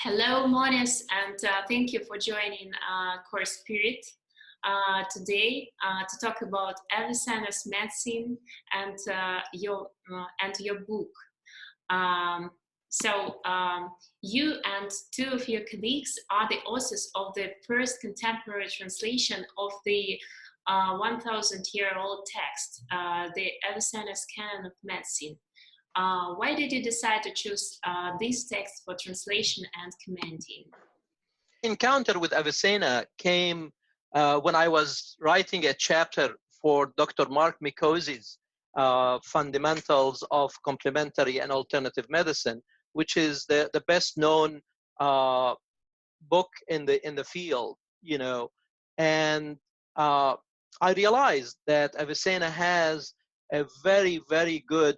Hello, Mones, and thank you for joining Course Spirit today to talk about Avicenna's medicine and your book. Um, you and two of your colleagues are the authors of the first contemporary translation of the 1,000-year-old text, the Avicenna's Canon of Medicine. Why did you decide to choose this text for translation and commenting? Encounter with Avicenna came when I was writing a chapter for Dr. Mark Mikosi's Fundamentals of Complementary and Alternative Medicine, which is the best known book in the field, you know. And I realized that Avicenna has a very, very good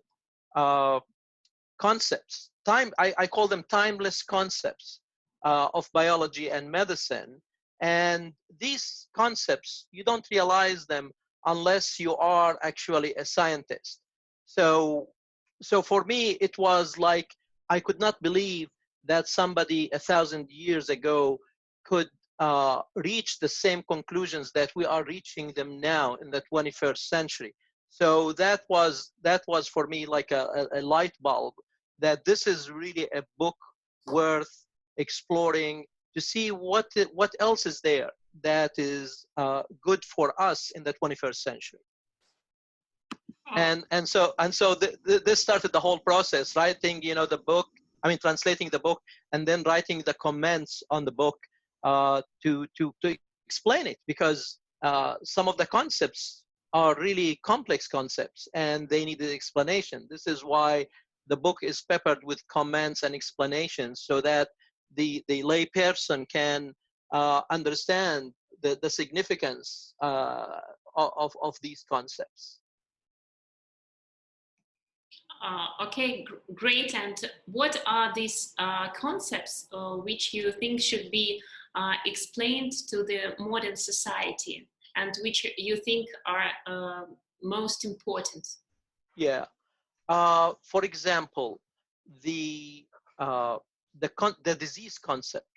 concepts. I call them timeless concepts of biology and medicine. And these concepts, you don't realize them unless you are actually a scientist. So for me, it was like I could not believe that somebody 1,000 years ago could reach the same conclusions that we are reaching them now in the 21st century. So that was for me like a light bulb, that this is really a book worth exploring to see what else is there that is good for us in the 21st century. And so this started the whole process, writing the book. I mean, translating the book and then writing the comments on the book to explain it, because some of the concepts are really complex concepts and they needed explanation. This is why the book is peppered with comments and explanations, so that the lay person can understand the significance of these concepts. Okay, great. And what are these concepts which you think should be explained to the modern society, and which you think are most important? Yeah. For example, the disease concept.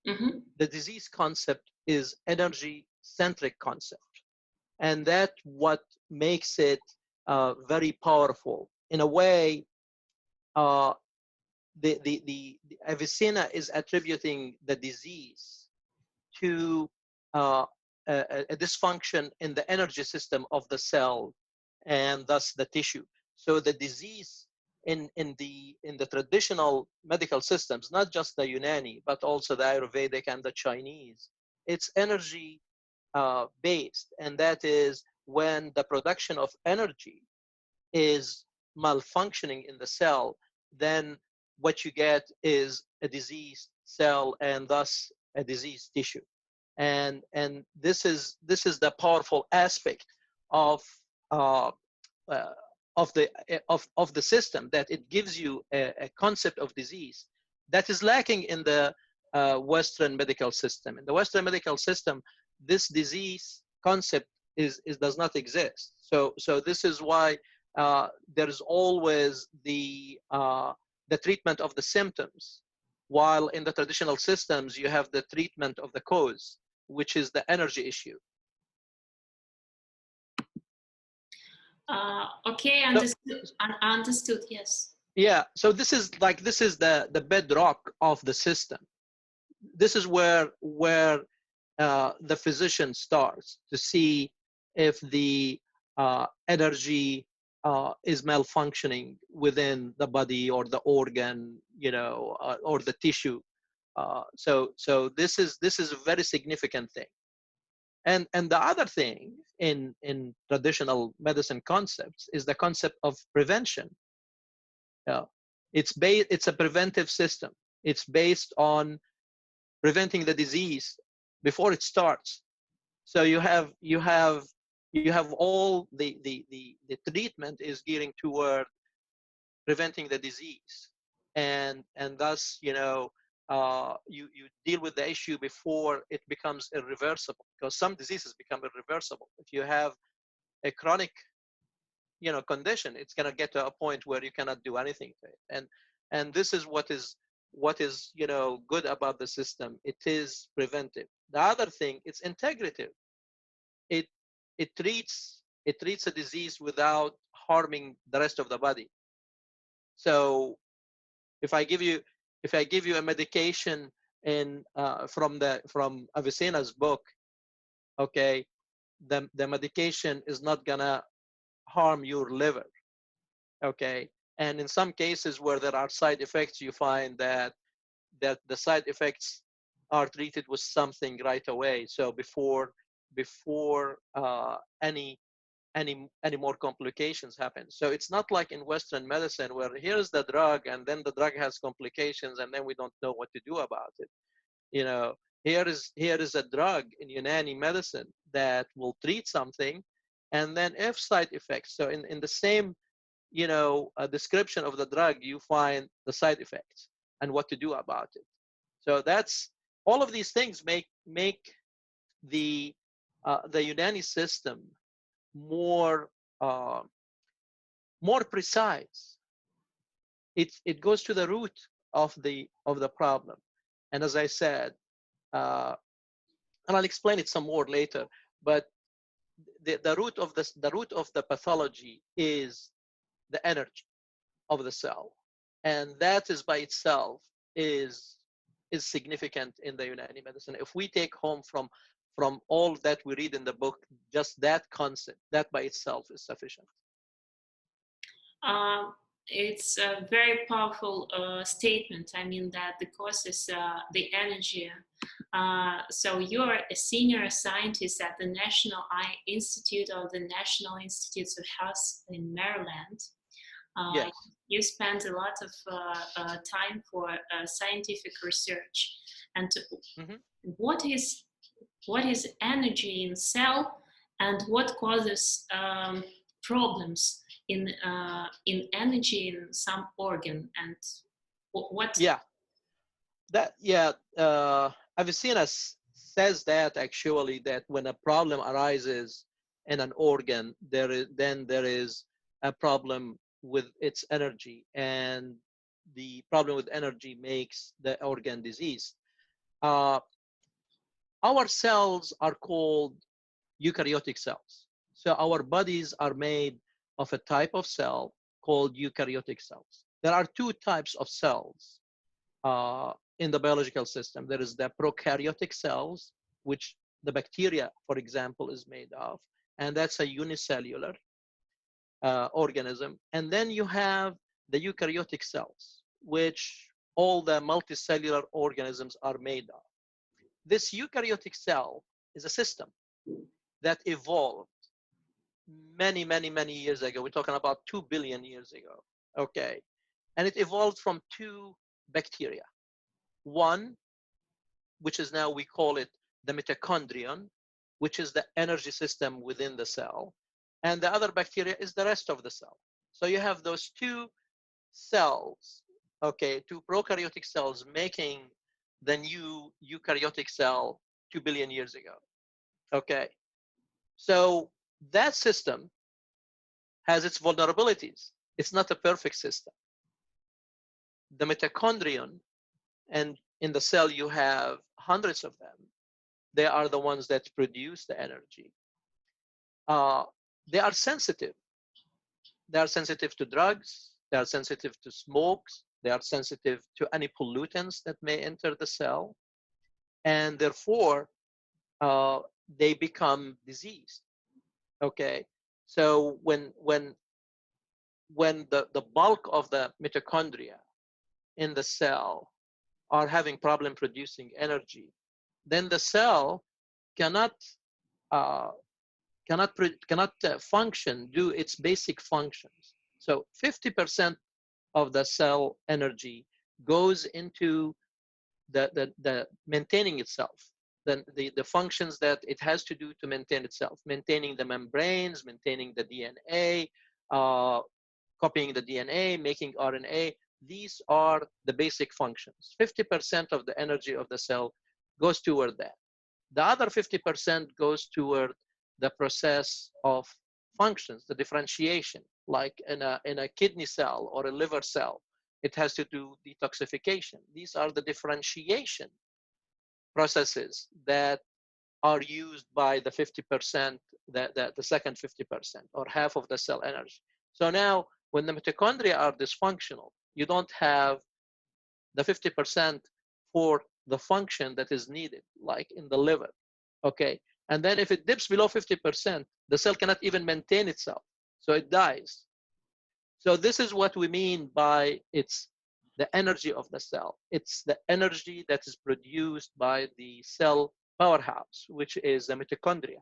Mm-hmm. The disease concept is energy-centric concept, and that what makes it very powerful. In a way, the Avicenna is attributing the disease to a dysfunction in the energy system of the cell, and thus the tissue. So the disease in the traditional medical systems, not just the Unani, but also the Ayurvedic and the Chinese, it's energy based, and that is when the production of energy is malfunctioning in the cell, then what you get is a diseased cell and thus a diseased tissue. And this is the powerful aspect of the system, that it gives you a concept of disease that is lacking in the Western medical system. In the Western medical system, this disease concept does not exist. So this is why there is always the treatment of the symptoms, while in the traditional systems you have the treatment of the cause, which is the energy issue. Okay, understood. Yes. Yeah. So this is the bedrock of the system. This is where the physician starts to see if the energy is malfunctioning within the body or the organ, or the tissue. So this is a very significant thing. And the other thing in traditional medicine concepts is the concept of prevention. It's a preventive system. It's based on preventing the disease before it starts. So you have all the treatment is gearing toward preventing the disease, and thus you deal with the issue before it becomes irreversible, because some diseases become irreversible. If you have a chronic condition, it's going to get to a point where you cannot do anything to it. And this is what is what is, good about the system. It is preventive. The other thing, it's integrative. It treats a disease without harming the rest of the body. So if I give you a medication from Avicenna's book, okay, the medication is not gonna harm your liver, okay. And in some cases where there are side effects, you find that the side effects are treated with something right away. So before any more complications happen. So it's not like in Western medicine where here's the drug and then the drug has complications and then we don't know what to do about it. Here is a drug in Unani medicine that will treat something, and then if side effects. So in the same description of the drug, you find the side effects and what to do about it. So that's all of these things make the Unani system more precise. It goes to the root of the problem. And as I said, and I'll explain it some more later, but the root of the pathology is the energy of the cell, and that is by itself is significant in the Unani medicine. If we take home from all that we read in the book, just that concept, that by itself is sufficient. It's a very powerful statement. I mean that the cause is the energy. So you're a senior scientist at the National Eye Institute of the National Institutes of Health in Maryland. Yes. You spend a lot of time for scientific research. And what is energy in cell, and what causes problems in energy in some organ, and what? Avicenna says that actually, that when a problem arises in an organ, there is a problem with its energy, and the problem with energy makes the organ diseased. Our cells are called eukaryotic cells. So our bodies are made of a type of cell called eukaryotic cells. There are two types of cells in the biological system. There is the prokaryotic cells, which the bacteria, for example, is made of, and that's a unicellular organism. And then you have the eukaryotic cells, which all the multicellular organisms are made of. This eukaryotic cell is a system that evolved many, many, many years ago. We're talking about 2 billion years ago, okay? And it evolved from two bacteria. One, which is now we call it the mitochondrion, which is the energy system within the cell. And the other bacteria is the rest of the cell. So you have those two cells, okay, two prokaryotic cells making the new eukaryotic cell 2 billion years ago, okay? So that system has its vulnerabilities. It's not a perfect system. The mitochondrion, and in the cell you have hundreds of them. They are the ones that produce the energy. They are sensitive. They are sensitive to drugs. They are sensitive to smokes. They are sensitive to any pollutants that may enter the cell. And therefore, they become diseased. Okay. So when the bulk of the mitochondria in the cell are having problem producing energy, then the cell cannot function, do its basic functions. So 50% of the cell energy goes into the maintaining itself, then the functions that it has to do to maintain itself, maintaining the membranes, maintaining the DNA, copying the DNA, making RNA. These are the basic functions. 50% of the energy of the cell goes toward that. The other 50% goes toward the process of functions, the differentiation, like in a kidney cell or a liver cell. It has to do detoxification. These are the differentiation processes that are used by the 50%, the second 50%, or half of the cell energy. So now, when the mitochondria are dysfunctional, you don't have the 50% for the function that is needed, like in the liver, okay? And then if it dips below 50%, the cell cannot even maintain itself, so it dies. So this is what we mean by it's the energy of the cell. It's the energy that is produced by the cell powerhouse, which is the mitochondria.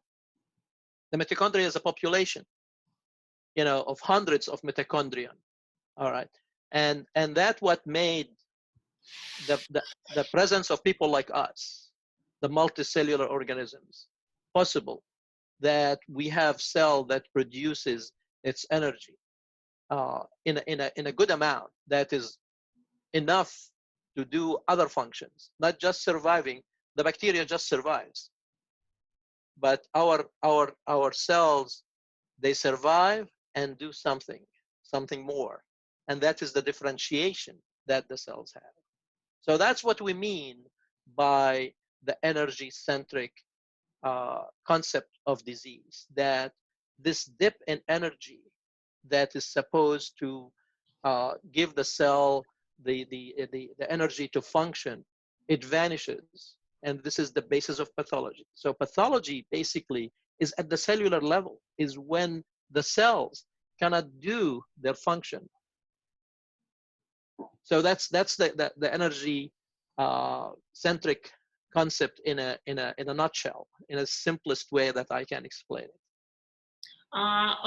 The mitochondria is a population, of hundreds of mitochondria. All right, and that's what made the presence of people like us, the multicellular organisms, possible. That we have cell that produces its energy in a good amount that is enough to do other functions, not just surviving. The bacteria just survives, but our cells, they survive and do something more, and that is the differentiation that the cells have. So that's what we mean by the energy-centric concept of disease, that this dip in energy that is supposed to give the cell the energy to function, it vanishes. And this is the basis of pathology. So pathology basically is at the cellular level, is when the cells cannot do their function. So that's the energy centric concept in a nutshell, in a simplest way that I can explain it.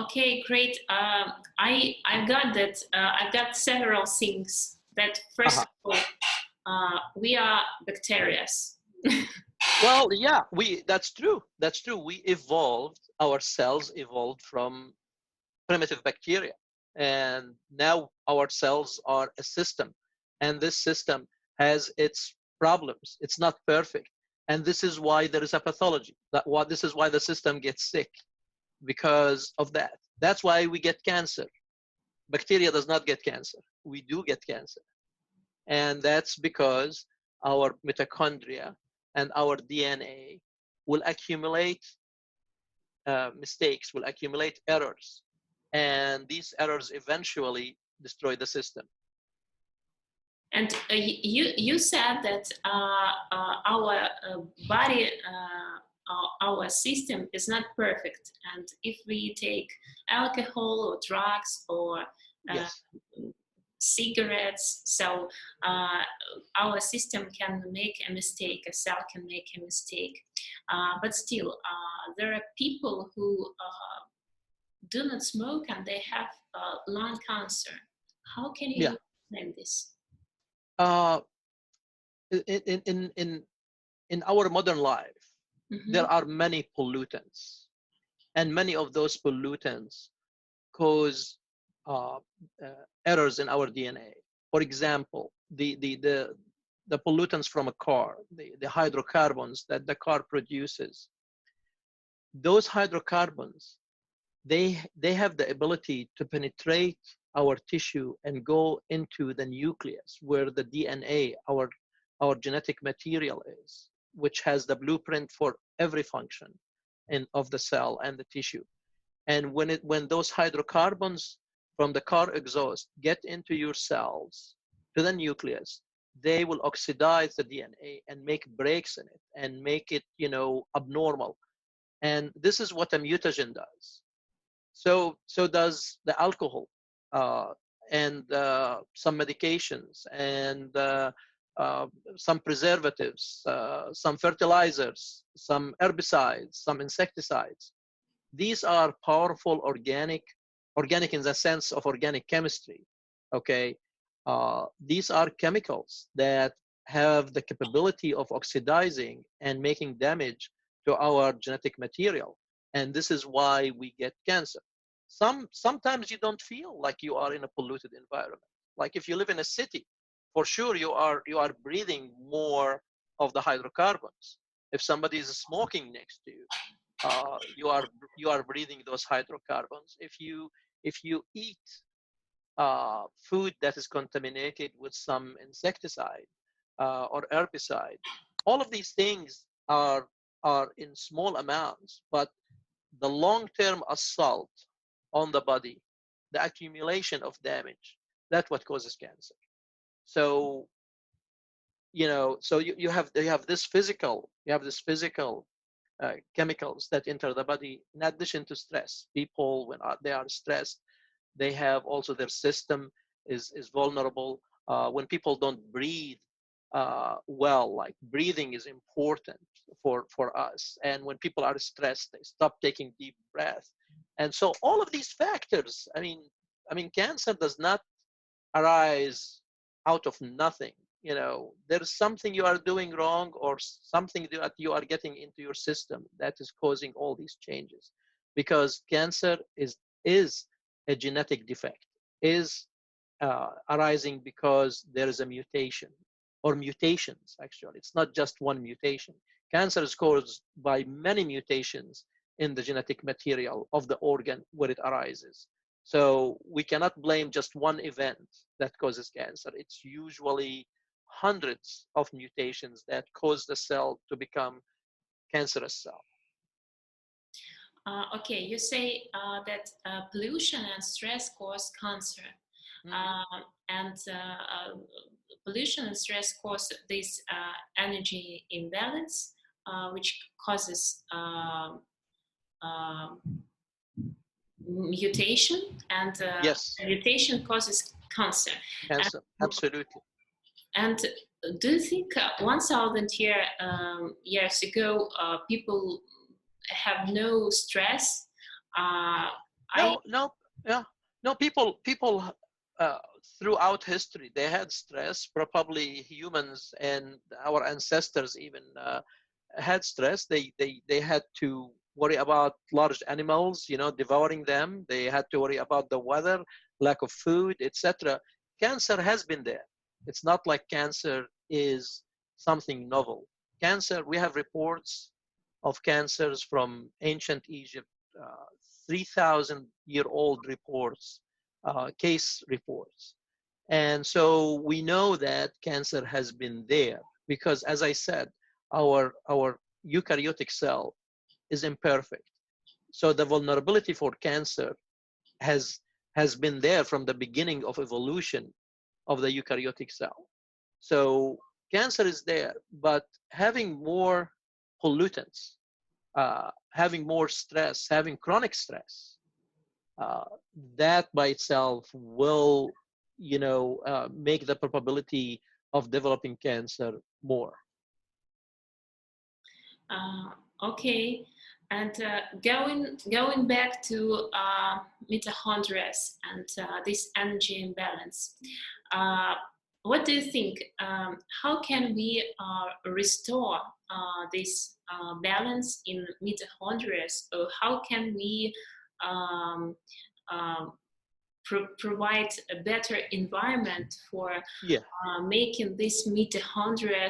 Okay, great. I've got that. I've got several things. That first of all, we are bacteria. Well, yeah, that's true. That's true. We evolved. Our cells evolved from primitive bacteria, and now our cells are a system, and this system has its problems. It's not perfect, and this is why there is a pathology. This is why the system gets sick, because of that. That's why we get cancer. Bacteria does not get cancer. We do get cancer, and that's because our mitochondria and our DNA will accumulate mistakes, will accumulate errors, and these errors eventually destroy the system. And you said that our body, our system is not perfect, and if we take alcohol or drugs or Yes. cigarettes, so our system can make a mistake, a cell can make a mistake, but still there are people who do not smoke and they have lung cancer. How can you explain this? In our modern life, there are many pollutants, and many of those pollutants cause errors in our DNA. For example, the pollutants from a car, the hydrocarbons that the car produces. Those hydrocarbons, they have the ability to penetrate our tissue and go into the nucleus where the DNA, our genetic material is, which has the blueprint for every function of the cell and the tissue. And when those hydrocarbons from the car exhaust get into your cells, to the nucleus, they will oxidize the DNA and make breaks in it and make it, abnormal. And this is what a mutagen does. So does the alcohol and some medications and some preservatives, some fertilizers, some herbicides, some insecticides. These are powerful organic in the sense of organic chemistry, okay? These are chemicals that have the capability of oxidizing and making damage to our genetic material. And this is why we get cancer. Sometimes you don't feel like you are in a polluted environment. Like if you live in a city, for sure you are breathing more of the hydrocarbons. If somebody is smoking next to you, you are breathing those hydrocarbons. If you eat food that is contaminated with some insecticide or herbicide. All of these things are in small amounts, but the long-term assault on the body, the accumulation of damage, that's what causes cancer. So so you have this physical chemicals that enter the body in addition to stress. People, when they are stressed, they have also their system is vulnerable. When people don't breathe well, like breathing is important for us. And when people are stressed, they stop taking deep breath. And so all of these factors, I mean, cancer does not arise out of nothing. There's something you are doing wrong, or something that you are getting into your system that is causing all these changes. Because cancer is a genetic defect, is arising because there is a mutation, or mutations. Actually, it's not just one mutation. Cancer is caused by many mutations in the genetic material of the organ where it arises. So we cannot blame just one event that causes cancer. It's usually hundreds of mutations that cause the cell to become cancerous cell. Okay, you say that pollution and stress cause cancer. Mm-hmm. And pollution and stress cause this energy imbalance, which causes mutation, and Yes, mutation causes cancer. cancer, absolutely. And do you think 1,000 years ago, people have no stress? I No, no, yeah, no. People uh, throughout history, they had stress. Probably humans and our ancestors even had stress. They had to worry about large animals, devouring them. They had to worry about the weather, lack of food, etc. Cancer has been there. It's not like cancer is something novel. Cancer, we have reports of cancers from ancient Egypt, uh, 3,000-year-old reports, case reports. And so we know that cancer has been there because, as I said, our eukaryotic cell is imperfect. So the vulnerability for cancer has has been there from the beginning of evolution of the eukaryotic cell. So cancer is there, but having more pollutants, having more stress, having chronic stress, uh, that by itself will, make the probability of developing cancer more. okay. And going back to mitochondria and this energy imbalance, uh, what do you think? How can we restore this balance in mitochondria? Or how can we um, um, provide a better environment for Yeah, making these mitochondria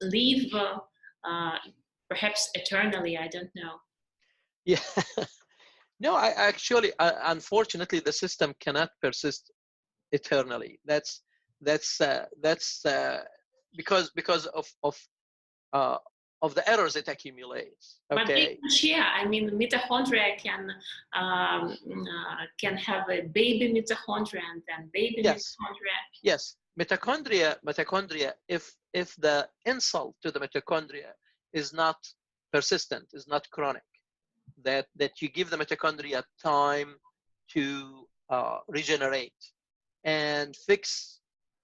live perhaps eternally? I don't know. yeah. No, I actually, unfortunately, the system cannot persist eternally. That's because uh, of the errors it accumulates. But they Okay. can share. I mean, mitochondria can have a baby mitochondria and then baby Yes. mitochondria. Yes. Mitochondria. If the insult to the mitochondria is not persistent, is not chronic, that you give the mitochondria time to regenerate and fix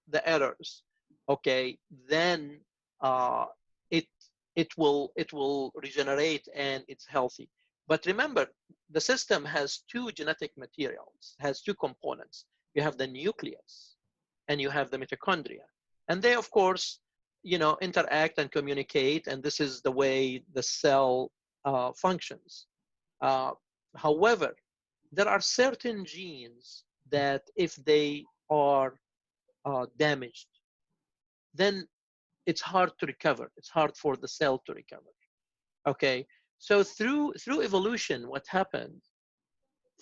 the errors, okay, then uh, it it will regenerate and it's healthy. But remember, the system has two genetic materials, has two components. You have the nucleus and you have the mitochondria, and they of course interact and communicate, and this is the way the cell functions. uh, However, there are certain genes that if they are damaged, then it's hard to recover. It's hard for the cell to recover. Okay, so through evolution, what happened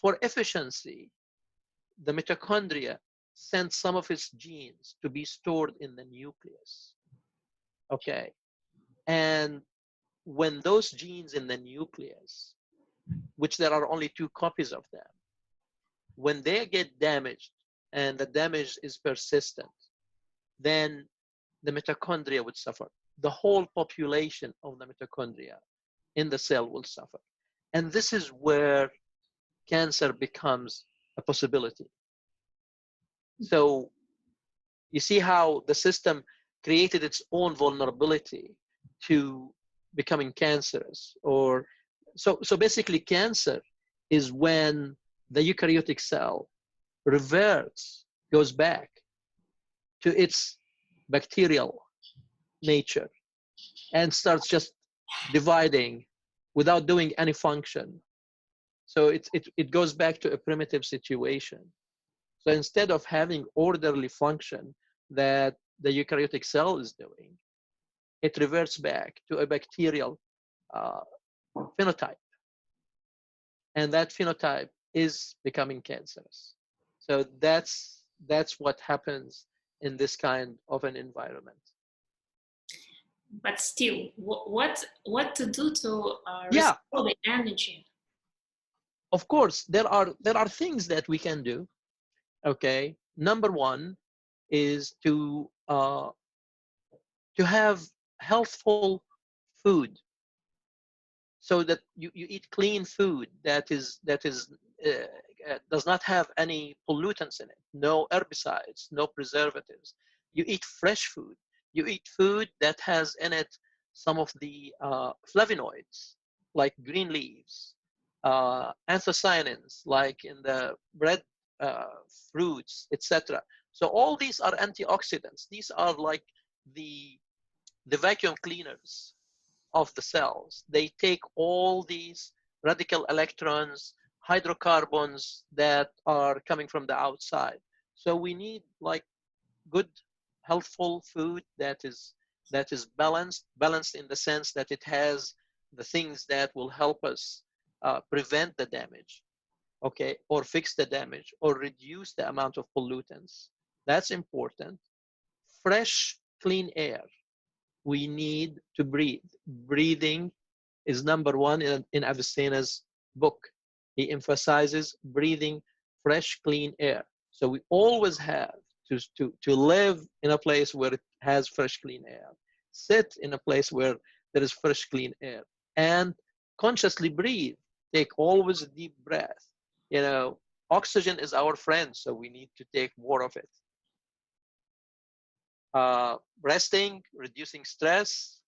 for efficiency, the mitochondria sends some of its genes to be stored in the nucleus. Okay. And when those genes in the nucleus, which there are only 2 copies of them, when they get damaged and the damage is persistent, then the mitochondria would suffer. The whole population of the mitochondria in the cell will suffer. And this is where cancer becomes a possibility. So you see how the system created its own vulnerability to becoming cancerous. Or so basically cancer is when the eukaryotic cell reverts, goes back to its bacterial nature and starts just dividing without doing any function. So it goes back to a primitive situation. So instead of having orderly function that the eukaryotic cell is doing, it reverts back to a bacterial phenotype. And that phenotype is becoming cancerous. So that's what happens in this kind of an environment. But still, what to do to Yeah, restore the energy? of course, there are things that we can do. Okay, number one is to have healthful food, so that you eat clean food that does not have any pollutants in it, no herbicides, no preservatives. You eat fresh food. You eat food that has in it some of the flavonoids, like green leaves, anthocyanins, like in the bread fruits, etc. So all these are antioxidants. These are like the vacuum cleaners of the cells. They take all these radical electrons, hydrocarbons that are coming from the outside. So we need like good, healthful food that is balanced in the sense that it has the things that will help us prevent the damage, okay, or fix the damage, or reduce the amount of pollutants. That's important. Fresh, clean air. We need to breathe. Breathing is number one in Avicenna's book. He emphasizes breathing fresh, clean air. So we always have to live in a place where it has fresh, clean air. Sit in a place where there is fresh, clean air. And consciously breathe. Take always a deep breath. You know, oxygen is our friend, so we need to take more of it. Resting, reducing stress,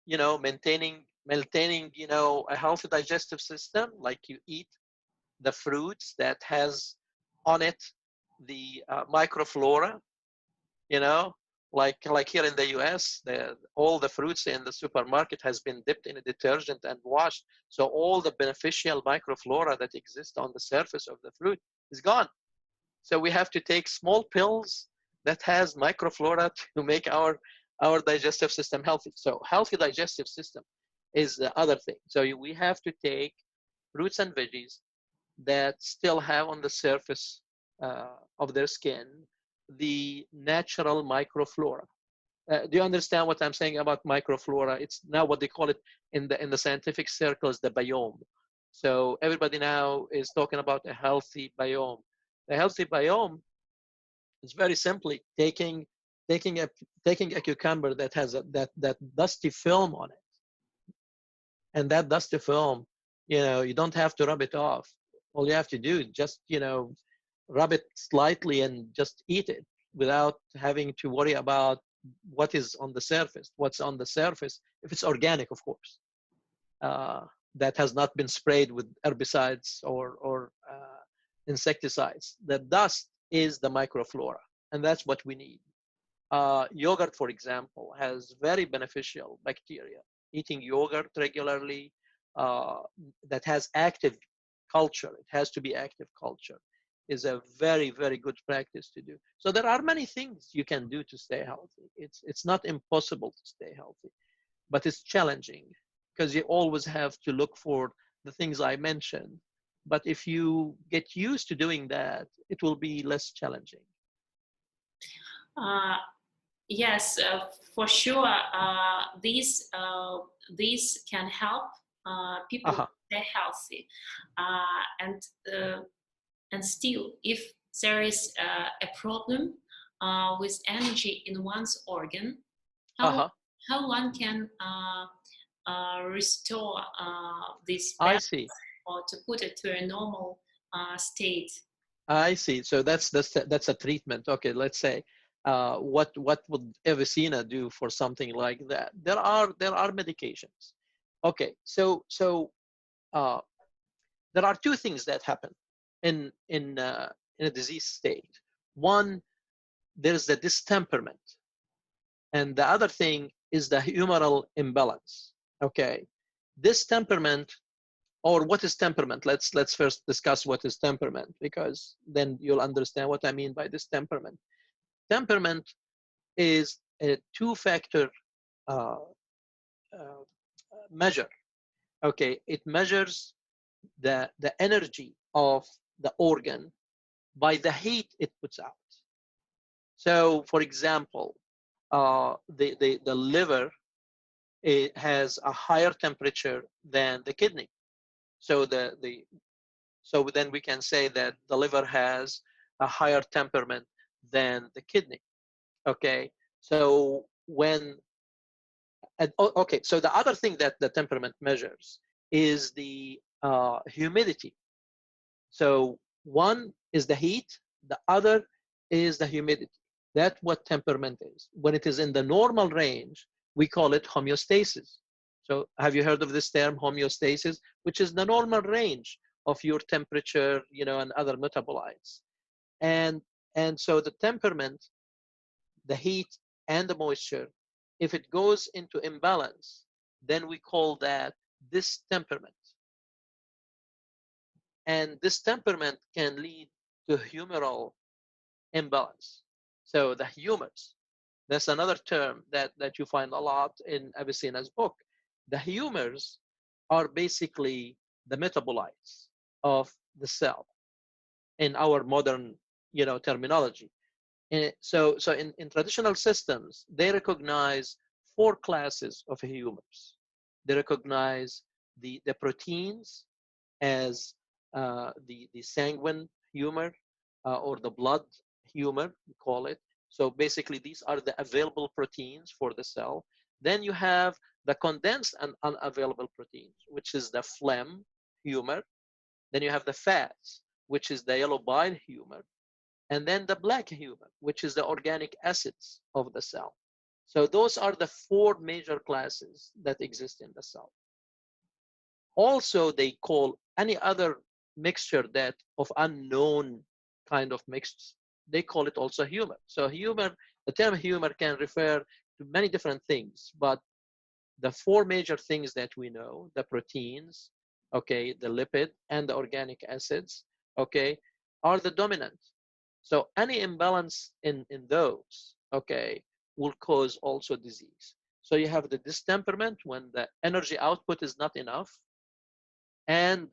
you know, maintaining, you know, a healthy digestive system, like you eat the fruits that has on it the microflora, you know, like here in the US, all the fruits in the supermarket has been dipped in a detergent and washed. So all the beneficial microflora that exist on the surface of the fruit is gone. So we have to take small pills that has microflora to make our digestive system healthy. So healthy digestive system is the other thing. So we have to take fruits and veggies that still have on the surface of their skin the natural microflora. Do you understand what I'm saying about microflora? It's now what they call it in the scientific circles, the biome. So everybody now is talking about a healthy biome. The healthy biome is very simply taking a cucumber that has that dusty film on it, and that dusty film, you know, you don't have to rub it off. All you have to do is just, you know, rub it slightly and just eat it without having to worry about what is on the surface. What's on the surface, if it's organic, of course, that has not been sprayed with herbicides or insecticides. The dust is the microflora, and that's what we need. Yogurt, for example, has very beneficial bacteria. Eating yogurt regularly that has active culture, it has to be active culture, is a very, very good practice to do. So there are many things you can do to stay healthy. It's not impossible to stay healthy, but it's challenging because you always have to look for the things I mentioned but if you get used to doing that, it will be less challenging. Uh, yes, for sure. These can help people Uh-huh. stay healthy, and still, if there is a problem with energy in one's organ, how Uh-huh. how one can restore this I balance see. or to put it to a normal state. I see. So that's a treatment. Okay, let's say what would Avicenna do for something like that? There are medications. Okay, so uh, there are two things that happen in a disease state. One, there's the distemperament, and the other thing is the humoral imbalance. Okay, distemperament, or what is temperament? Let's first discuss what is temperament, because then you'll understand what I mean by this temperament. Temperament is a two-factor uh, uh, measure. Okay, it measures the energy of the organ by the heat it puts out. So, for example, the liver, it has a higher temperature than the kidney. So so then we can say that the liver has a higher temperament than the kidney. Okay, so okay, so the other thing that the temperament measures is the humidity. So one is the heat, the other is the humidity. That's what temperament is. When it is in the normal range, we call it homeostasis. So have you heard of this term, homeostasis, which is the normal range of your temperature, and other metabolites. And and so the temperament, the heat and the moisture, if it goes into imbalance, then we call that distemperament. And distemperament can lead to humoral imbalance. So the humors, that's another term that you find a lot in Avicenna's book. The humors are basically the metabolites of the cell in our modern, terminology. So in traditional systems, they recognize four classes of humors. They recognize the proteins as the sanguine humor, or the blood humor, we call it. So basically, these are the available proteins for the cell. Then you have the condensed and unavailable proteins, which is the phlegm humor. Then you have the fats, which is the yellow bile humor. And then the black humor, which is the organic acids of the cell. So those are the four major classes that exist in the cell. Also, they call any other mixture that of unknown kind of mixed, they call it also humor. So humor, the term humor can refer to many different things, but the four major things that we know, the proteins, okay, the lipid and the organic acids, okay, are the dominant. So any imbalance in those, okay, will cause also disease. So you have the distemperament when the energy output is not enough. And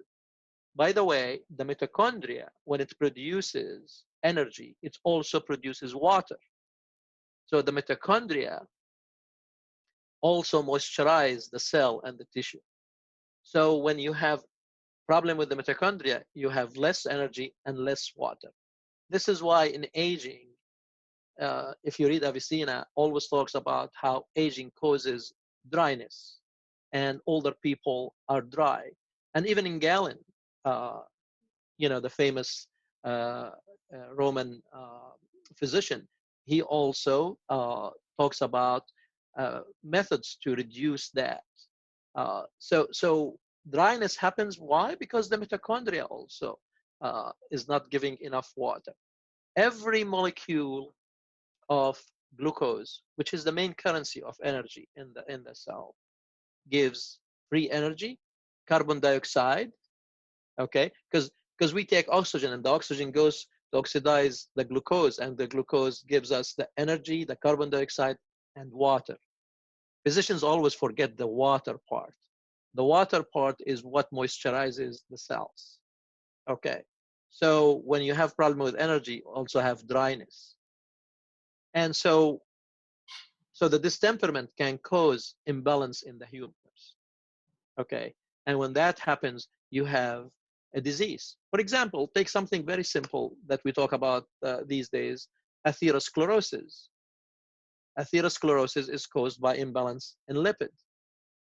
by the way, the mitochondria, when it produces energy, it also produces water. So the mitochondria also moisturize the cell and the tissue. So when you have problem with the mitochondria, you have less energy and less water. This is why in aging, if you read Avicenna, always talks about how aging causes dryness, and older people are dry. And even in Galen, uh, the famous Roman physician, he also talks about methods to reduce that. So dryness happens. Why? Because the mitochondria also is not giving enough water. Every molecule of glucose, which is the main currency of energy in the cell, gives free energy, carbon dioxide. Okay, because we take oxygen, and the oxygen goes to oxidize the glucose, and the glucose gives us the energy, the carbon dioxide, and water. Physicians always forget the water part. The water part is what moisturizes the cells. Okay. So when you have problem with energy, you also have dryness. And so the distemperament can cause imbalance in the humors. Okay. And when that happens, you have a disease. For example, take something very simple that we talk about these days, atherosclerosis. Atherosclerosis is caused by imbalance in lipids.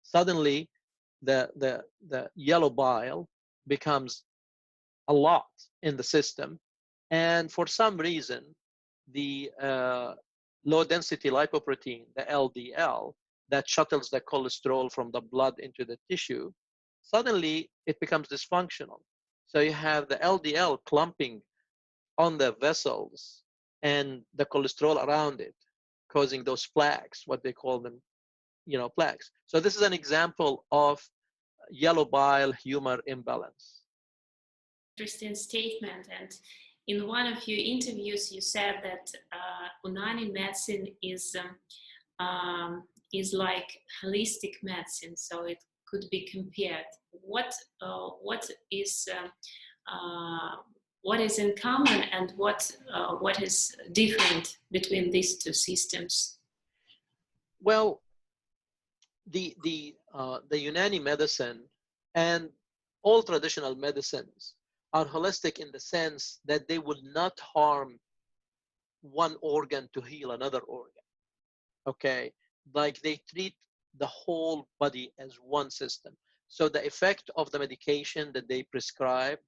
Suddenly, the yellow bile becomes a lot in the system. And for some reason, the low density lipoprotein, the LDL, that shuttles the cholesterol from the blood into the tissue, suddenly it becomes dysfunctional. So you have the LDL clumping on the vessels and the cholesterol around it, causing those plaques, what they call them, plaques. So this is an example of yellow bile humor imbalance. Interesting statement. And in one of your interviews, you said that Unani medicine is like holistic medicine, so it could be compared. What is in common, and what is different between these two systems? Well, the Unani medicine and all traditional medicines are holistic in the sense that they will not harm one organ to heal another organ. Okay, like they treat the whole body as one system. So the effect of the medication that they prescribe,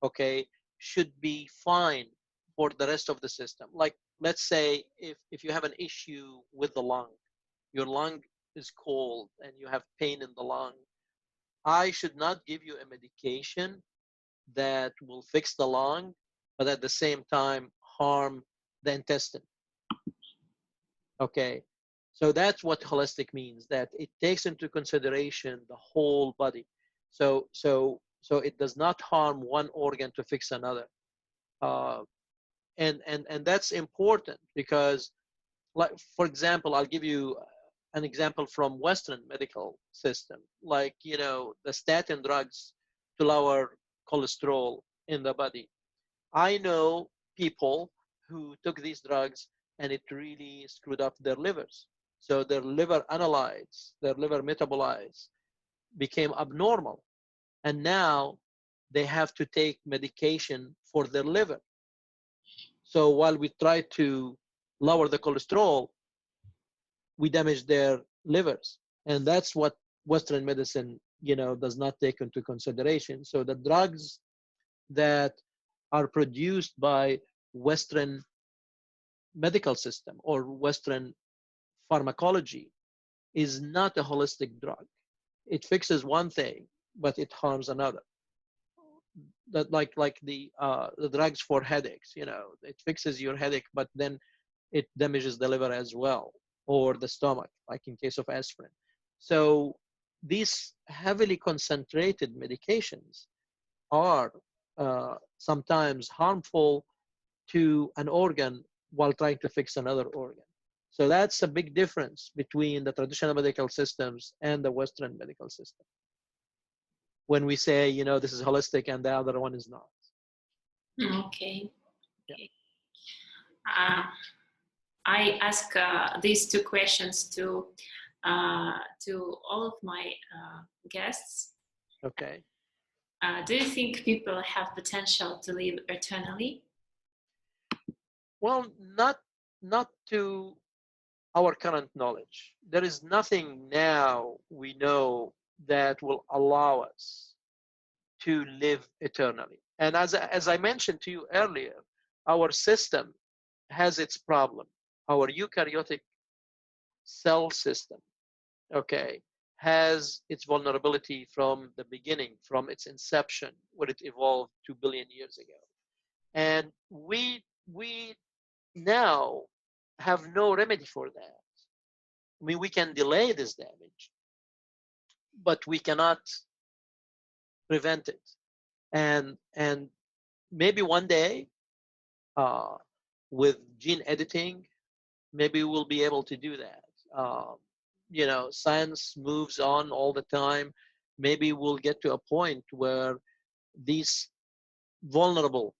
okay, should be fine for the rest of the system. Like let's say if you have an issue with the lung, your lung is cold and you have pain in the lung, I should not give you a medication that will fix the lung, but at the same time harm the intestine. Okay, so that's what holistic means, that it takes into consideration the whole body. So it does not harm one organ to fix another. Uh, and that's important because, like, for example, I'll give you an example from Western medical system, like, the statin drugs to lower cholesterol in the body. I know people who took these drugs and it really screwed up their livers. So their liver analytes, their liver metabolites became abnormal. And now they have to take medication for their liver. So while we try to lower the cholesterol, we damage their livers. And that's what Western medicine, does not take into consideration. So the drugs that are produced by Western medical system or Western pharmacology is not a holistic drug. It fixes one thing, but it harms another. That like the drugs for headaches, it fixes your headache, but then it damages the liver as well, or the stomach, like in case of aspirin. So these heavily concentrated medications are sometimes harmful to an organ while trying to fix another organ. So that's a big difference between the traditional medical systems and the Western medical system. When we say, this is holistic and the other one is not. Okay. Yeah. I ask these two questions to all of my guests. Okay. Do you think people have potential to live eternally? Well, not to our current knowledge. There is nothing now we know that will allow us to live eternally. And as I mentioned to you earlier, our system has its problem. Our eukaryotic cell system, okay, has its vulnerability from the beginning, from its inception, where it evolved 2 billion years ago. And we now have no remedy for that. I mean, we can delay this damage, but we cannot prevent it. And maybe one day, uh, with gene editing, maybe we'll be able to do that. Science moves on all the time. Maybe we'll get to a point where these vulnerable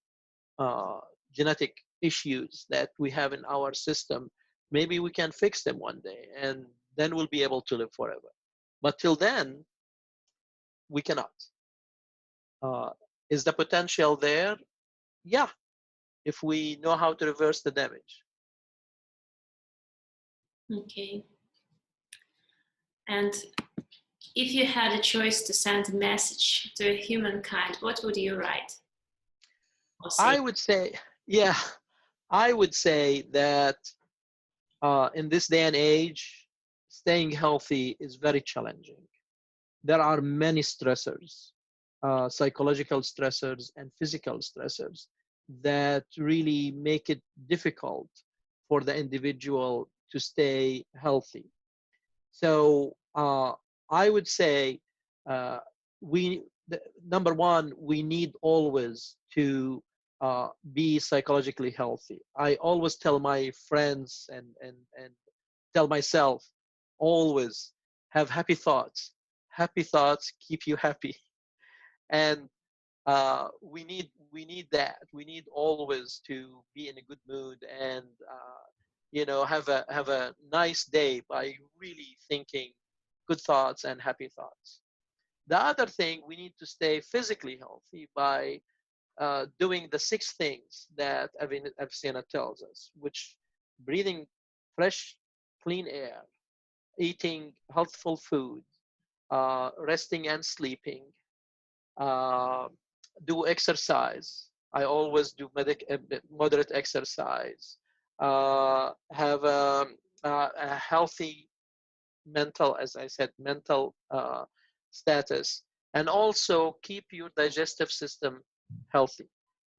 genetic issues that we have in our system, maybe we can fix them one day, and then we'll be able to live forever. But till then, we cannot. Uh, is the potential there? Yeah, if we know how to reverse the damage. Okay. And if you had a choice to send a message to humankind, what would you write or say? I would say, yeah, I would say that in this day and age, staying healthy is very challenging. There are many stressors, psychological stressors and physical stressors that really make it difficult for the individual to stay healthy. So I would say uh, number one, we need always to be psychologically healthy. I always tell my friends and tell myself, always have happy thoughts. Happy thoughts keep you happy. And we need that. We need always to be in a good mood and have a nice day by really thinking good thoughts and happy thoughts. The other thing, we need to stay physically healthy by doing the 6 things that Avicenna tells us, which breathing fresh, clean air, eating healthful food, resting and sleeping, uh, do exercise. I always do moderate exercise. Have a healthy mental, as I said, mental status, and also keep your digestive system healthy.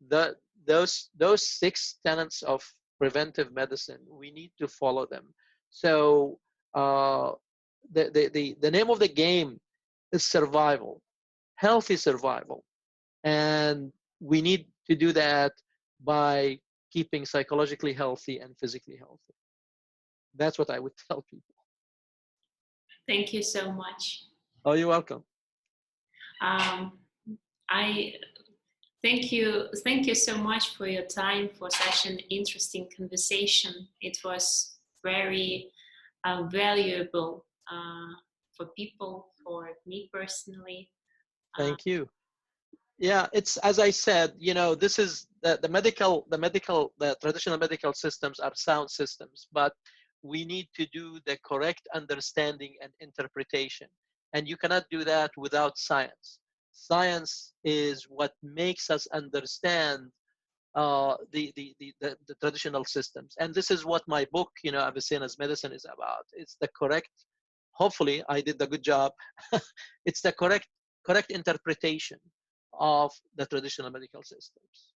The, those 6 tenets of preventive medicine, we need to follow them. So the name of the game is survival, healthy survival. And we need to do that by keeping psychologically healthy and physically healthy. That's what I would tell people. Thank you so much. Oh, you're welcome. I thank you so much for your time, for such an interesting conversation. It was very valuable for people, for me personally. Thank you. Yeah, it's as I said, this is the traditional medical systems are sound systems, but we need to do the correct understanding and interpretation. And you cannot do that without science. Science is what makes us understand the traditional systems. And this is what my book, Avicenna's Medicine, is about. It's the correct, hopefully I did a good job. It's the correct interpretation of the traditional medical systems.